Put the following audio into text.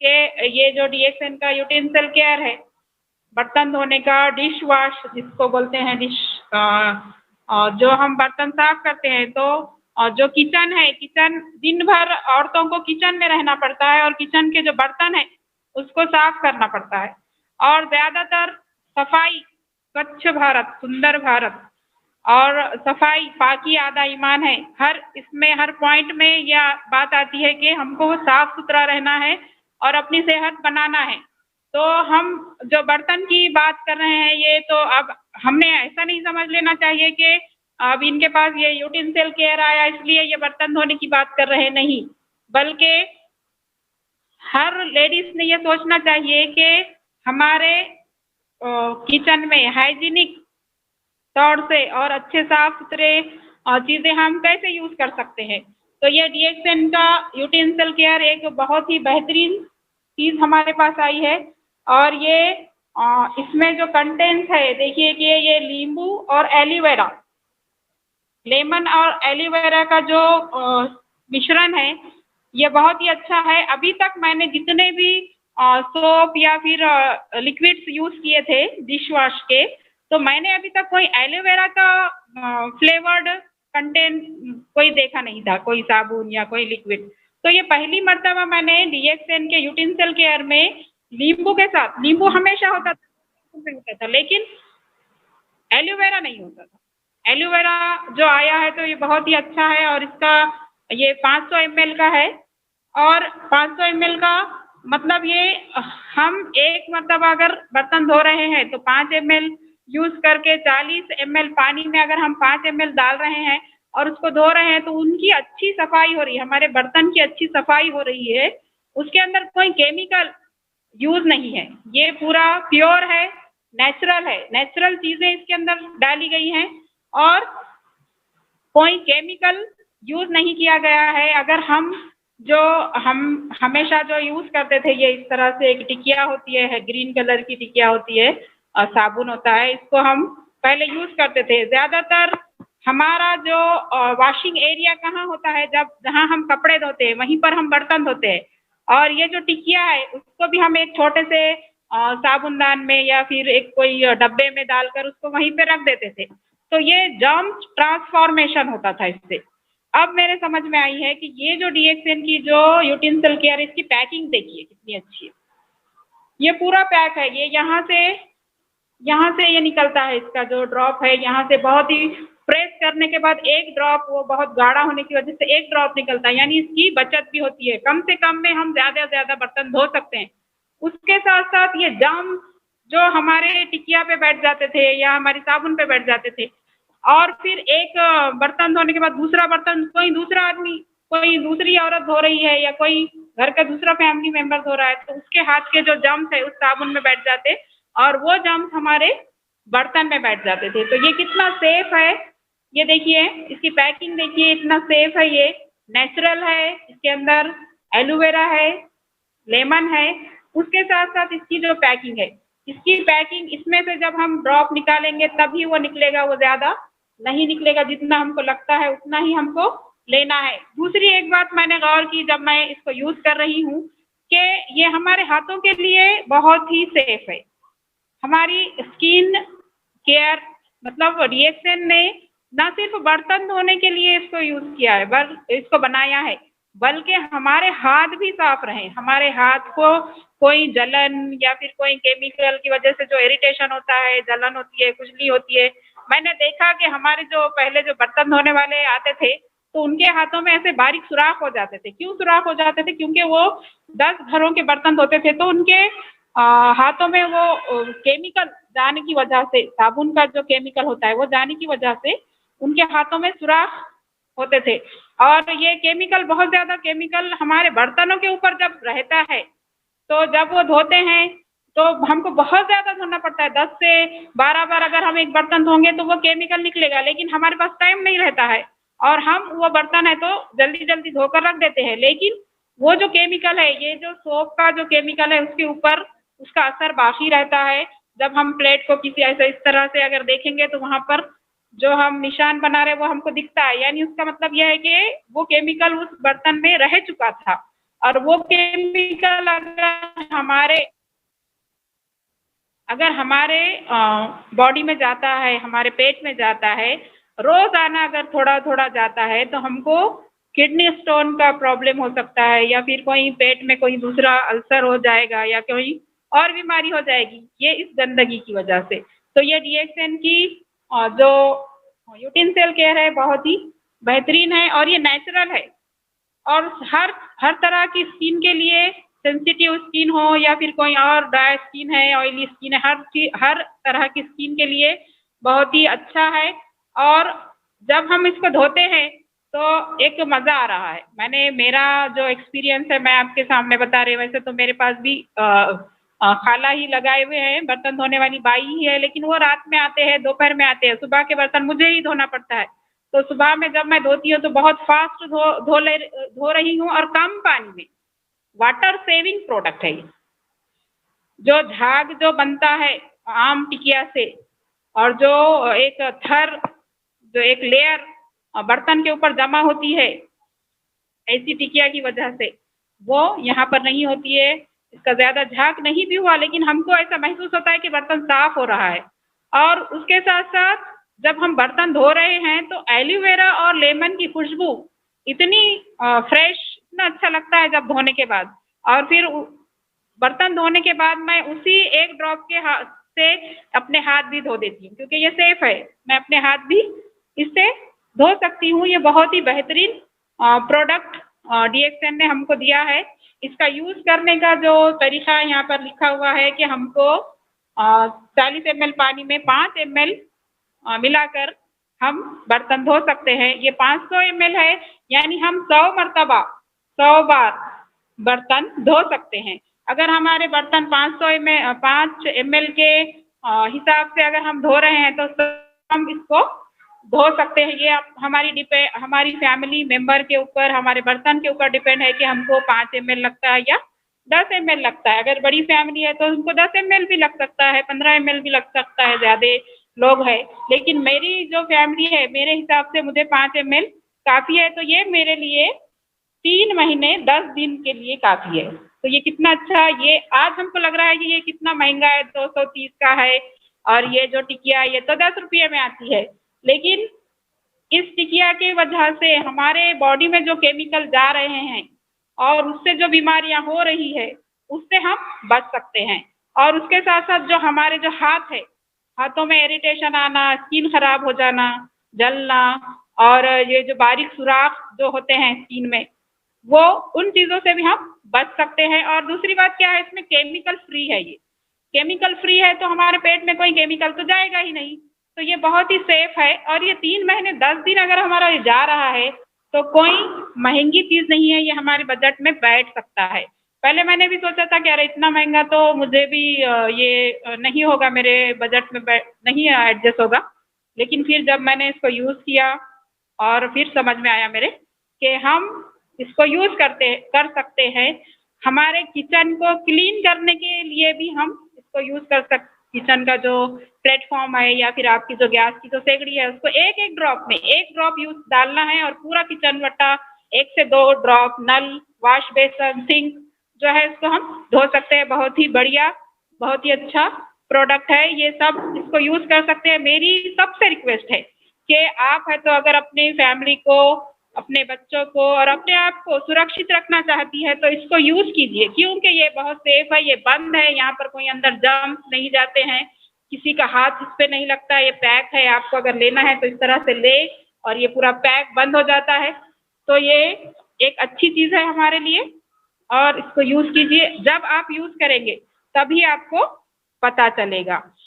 कि ये जो डीएक्सएन का यूटेंसिल केयर है, बर्तन धोने का, डिश वॉश जिसको बोलते हैं, जो हम बर्तन साफ करते हैं, तो जो किचन है, किचन दिन भर औरतों को किचन में रहना पड़ता है और किचन के जो बर्तन है उसको साफ करना पड़ता है। और ज्यादातर सफाई, स्वच्छ भारत सुंदर भारत और सफाई पाकी आधा ईमान है, हर इसमें हर पॉइंट में यह बात आती है कि हमको साफ सुथरा रहना है और अपनी सेहत बनाना है। तो हम जो बर्तन की बात कर रहे हैं, ये तो अब हमने ऐसा नहीं समझ लेना चाहिए कि अब इनके पास ये यूटेंसिल केयर आया इसलिए ये बर्तन धोने की बात कर रहे हैं, नहीं, बल्कि हर लेडीज ने ये सोचना चाहिए कि हमारे किचन में हाइजीनिक तौर से और अच्छे साफ सुथरे चीज़ें हम कैसे यूज़ कर सकते हैं। तो ये डीएक्सएन का यूटेंसिल केयर एक बहुत ही बेहतरीन चीज़ हमारे पास आई है। और ये इसमें जो कंटेंट्स है, देखिए कि ये नींबू और एलोवेरा, लेमन और एलोवेरा का जो मिश्रण है ये बहुत ही अच्छा है। अभी तक मैंने जितने भी सोप या फिर लिक्विड्स यूज़ किए थे डिश वॉश के, तो मैंने अभी तक कोई एलोवेरा का फ्लेवर्ड कंटेंट कोई देखा नहीं था, कोई साबुन या कोई लिक्विड। तो ये पहली मर्तबा मैंने डीएक्सएन के यूटेंसिल केयर में नींबू के साथ, नींबू हमेशा होता था लेकिन एलोवेरा नहीं होता था। एलोवेरा जो आया है तो ये बहुत ही अच्छा है और इसका ये 500 ml का है। और 500 ml का मतलब ये हम एक मरतबा अगर बर्तन धो रहे हैं तो 5 ml यूज़ करके 40 ml पानी में अगर हम 5 ml डाल रहे हैं और उसको धो रहे हैं तो उनकी अच्छी सफाई हो रही है, हमारे बर्तन की अच्छी सफाई हो रही है। उसके अंदर कोई केमिकल यूज़ नहीं है, ये पूरा प्योर है, नेचुरल है, नेचुरल चीज़ें इसके अंदर डाली गई हैं और कोई केमिकल यूज़ नहीं किया गया है। अगर हम हमेशा जो यूज़ करते थे, ये इस तरह से एक टिकिया होती है, ग्रीन कलर की टिकिया होती है और साबुन होता है, इसको हम पहले यूज़ करते थे। ज़्यादातर हमारा जो वॉशिंग एरिया कहाँ होता है, जहाँ हम कपड़े धोते हैं वहीं पर हम बर्तन धोते हैं। और ये जो टिकिया है उसको भी हम एक छोटे से साबुनदान में या फिर एक कोई डब्बे में डालकर उसको वहीं पे रख देते थे, तो ये जर्म्स ट्रांसफॉर्मेशन होता था इससे। अब मेरे समझ में आई है कि ये जो डीएक्सएन की जो यूटेंसिल केयर, इसकी पैकिंग देखिए कितनी अच्छी है। ये पूरा पैक है, ये यहाँ से ये निकलता है, इसका जो ड्रॉप है यहाँ से बहुत ही प्रेस करने के बाद एक ड्रॉप, वो बहुत गाढ़ा होने की वजह से एक ड्रॉप निकलता है, यानी इसकी बचत भी होती है। कम से कम में हम ज़्यादा से ज़्यादा बर्तन धो सकते हैं। उसके साथ साथ ये जर्म जो हमारे टिकिया पे बैठ जाते थे या हमारी साबुन पे बैठ जाते थे, और फिर एक बर्तन धोने के बाद दूसरा बर्तन कोई दूसरा आदमी, कोई दूसरी औरत धो रही है या कोई घर का दूसरा फैमिली मेंबर धो रहा है, तो उसके हाथ के जो जर्म्स है उस साबुन में बैठ जाते और वो जर्म्स हमारे बर्तन में बैठ जाते थे। तो ये कितना सेफ है, ये देखिए, इसकी पैकिंग देखिए, इतना सेफ है, ये नेचुरल है, इसके अंदर एलोवेरा है, लेमन है, उसके साथ साथ इसकी जो पैकिंग है, इसकी पैकिंग, इसमें से जब हम ड्रॉप निकालेंगे तभी वो निकलेगा, वो ज़्यादा नहीं निकलेगा, जितना हमको लगता है उतना ही हमको लेना है। दूसरी एक बात मैंने गौर की जब मैं इसको यूज़ कर रही हूँ कि ये हमारे हाथों के लिए बहुत ही सेफ है। हमारी स्किन केयर, मतलब डीएक्सएन ने न सिर्फ बर्तन धोने के लिए इसको यूज़ किया है, इसको बनाया है, बल्कि हमारे हाथ भी साफ रहें, हमारे हाथ को कोई जलन या फिर कोई केमिकल की वजह से जो इरिटेशन होता है, जलन होती है, खुजली होती है। मैंने देखा कि हमारे जो पहले जो बर्तन धोने वाले आते थे तो उनके हाथों में ऐसे बारीक सुराख हो जाते थे। क्यों सुराख हो जाते थे? क्योंकि वो 10 घरों के बर्तन धोते थे तो उनके हाथों में वो केमिकल जाने की वजह से, साबुन का जो केमिकल होता है वो जाने की वजह से उनके हाथों में सुराख होते थे। और ये केमिकल, बहुत ज़्यादा केमिकल हमारे बर्तनों के ऊपर जब रहता है तो जब वो धोते हैं तो हमको बहुत ज़्यादा धोना पड़ता है। 10 से 12 बार अगर हम एक बर्तन धोंगे तो वो केमिकल निकलेगा, लेकिन हमारे पास टाइम नहीं रहता है और हम वो बर्तन है तो जल्दी जल्दी धोकर रख देते हैं। लेकिन वो जो केमिकल है, ये जो सोप का जो केमिकल है, उसके ऊपर उसका असर बाकी रहता है। जब हम प्लेट को किसी ऐसे इस तरह से अगर देखेंगे तो वहाँ पर जो हम निशान बना रहे हैं वो हमको दिखता है, यानी उसका मतलब यह है कि वो केमिकल उस बर्तन में रह चुका था और वो केमिकल अगर हमारे बॉडी में जाता है, हमारे पेट में जाता है, रोजाना अगर थोड़ा थोड़ा जाता है तो हमको किडनी स्टोन का प्रॉब्लम हो सकता है, या फिर कोई पेट में कोई दूसरा अल्सर हो जाएगा, या कोई और बीमारी हो जाएगी, ये इस गंदगी की वजह से। तो ये DXN की जो यूटेंसिल केयर है बहुत ही बेहतरीन है और ये नेचुरल है, और हर तरह की स्किन के लिए, सेंसिटिव स्किन हो या फिर कोई और ड्राई स्किन है, ऑयली स्किन है, हर तरह की स्किन के लिए बहुत ही अच्छा है। और जब हम इसको धोते हैं तो एक मज़ा आ रहा है। मेरा जो एक्सपीरियंस है मैं आपके सामने बता रही हूँ। वैसे तो मेरे पास भी खाला ही लगाए हुए हैं, बर्तन धोने वाली बाई ही है, लेकिन वो रात में आते हैं, दोपहर में आते हैं, सुबह के बर्तन मुझे ही धोना पड़ता है। तो सुबह में जब मैं धोती हूँ तो बहुत फास्ट धो रही हूँ और कम पानी में। वाटर सेविंग प्रोडक्ट है ये। जो झाग जो बनता है आम टिकिया से, और जो एक लेयर बर्तन के ऊपर जमा होती है ऐसी टिकिया की वजह से, वो यहाँ पर नहीं होती है। इसका ज़्यादा झाग नहीं भी हुआ, लेकिन हमको ऐसा महसूस होता है कि बर्तन साफ हो रहा है। और उसके साथ साथ जब हम बर्तन धो रहे हैं तो एलोवेरा और लेमन की खुशबू इतनी फ्रेश, इतना अच्छा लगता है जब धोने के बाद। और फिर बर्तन धोने के बाद मैं उसी एक ड्रॉप के हाथ से अपने हाथ भी धो देती हूँ, क्योंकि ये सेफ है, मैं अपने हाथ भी इससे धो सकती हूँ। ये बहुत ही बेहतरीन प्रोडक्ट DXN ने हमको दिया है। इसका यूज़ करने का जो तरीका यहाँ पर लिखा हुआ है कि हमको 40 ml पानी में 5 ml मिलाकर हम बर्तन धो सकते हैं। ये 500 ml है, यानी हम 100 बार बर्तन धो सकते हैं। अगर हमारे बर्तन 5 ml के हिसाब से अगर हम धो रहे हैं तो हम इसको धो सकते हैं। ये हमारी फैमिली मेंबर के ऊपर, हमारे बर्तन के ऊपर डिपेंड है कि हमको 5 ml लगता है या 10 ml लगता है। अगर बड़ी फैमिली है तो उनको 10 ml भी लग सकता है, 15 ml भी लग सकता है, ज़्यादा लोग हैं। लेकिन मेरी जो फैमिली है, मेरे हिसाब से मुझे 5 ml काफ़ी है। तो ये मेरे लिए 3 महीने 10 दिन के लिए काफ़ी है। तो ये कितना अच्छा, ये आज हमको लग रहा है कि ये कितना महंगा है, 230 का है, और ये जो टिकिया ये तो 10 रुपये में आती है। लेकिन इस टिकिया की वजह से हमारे बॉडी में जो केमिकल जा रहे हैं और उससे जो बीमारियां हो रही है, उससे हम बच सकते हैं। और उसके साथ साथ जो हमारे जो हाथ है, हाथों में इरिटेशन आना, स्किन खराब हो जाना, जलना, और ये जो बारीक सुराख जो होते हैं स्किन में, वो उन चीज़ों से भी हम बच सकते हैं। और दूसरी बात क्या है, इसमें केमिकल फ्री है। ये केमिकल फ्री है तो हमारे पेट में कोई केमिकल तो जाएगा ही नहीं। तो ये बहुत ही सेफ है। और ये 3 महीने 10 दिन अगर हमारा ये जा रहा है तो कोई महंगी चीज़ नहीं है, ये हमारे बजट में बैठ सकता है। पहले मैंने भी सोचा था कि अरे इतना महंगा तो मुझे भी ये नहीं होगा, मेरे बजट में नहीं एडजस्ट होगा। लेकिन फिर जब मैंने इसको यूज़ किया और फिर समझ में आया मेरे कि हम इसको यूज़ कर सकते हैं। हमारे किचन को क्लीन करने के लिए भी हम इसको यूज़ कर सकते। किचन का जो प्लेटफॉर्म है या फिर आपकी जो गैस की जो सेगड़ी है, उसको एक ड्रॉप में 1 ड्रॉप यूज डालना है और पूरा किचन वट्टा 1 से 2 ड्रॉप, नल, वॉश बेसन, सिंक जो है इसको हम धो सकते हैं। बहुत ही बढ़िया, बहुत ही अच्छा प्रोडक्ट है। ये सब इसको यूज़ कर सकते हैं। मेरी सबसे रिक्वेस्ट है कि आप है तो अगर अपनी फैमिली को, अपने बच्चों को और अपने आप को सुरक्षित रखना चाहती है तो इसको यूज़ कीजिए, क्योंकि ये बहुत सेफ है। ये बंद है, यहाँ पर कोई अंदर जर्म्स नहीं जाते हैं, किसी का हाथ इस पर नहीं लगता। ये पैक है, आपको अगर लेना है तो इस तरह से ले, और ये पूरा पैक बंद हो जाता है। तो ये एक अच्छी चीज़ है हमारे लिए, और इसको यूज़ कीजिए। जब आप यूज़ करेंगे तभी आपको पता चलेगा।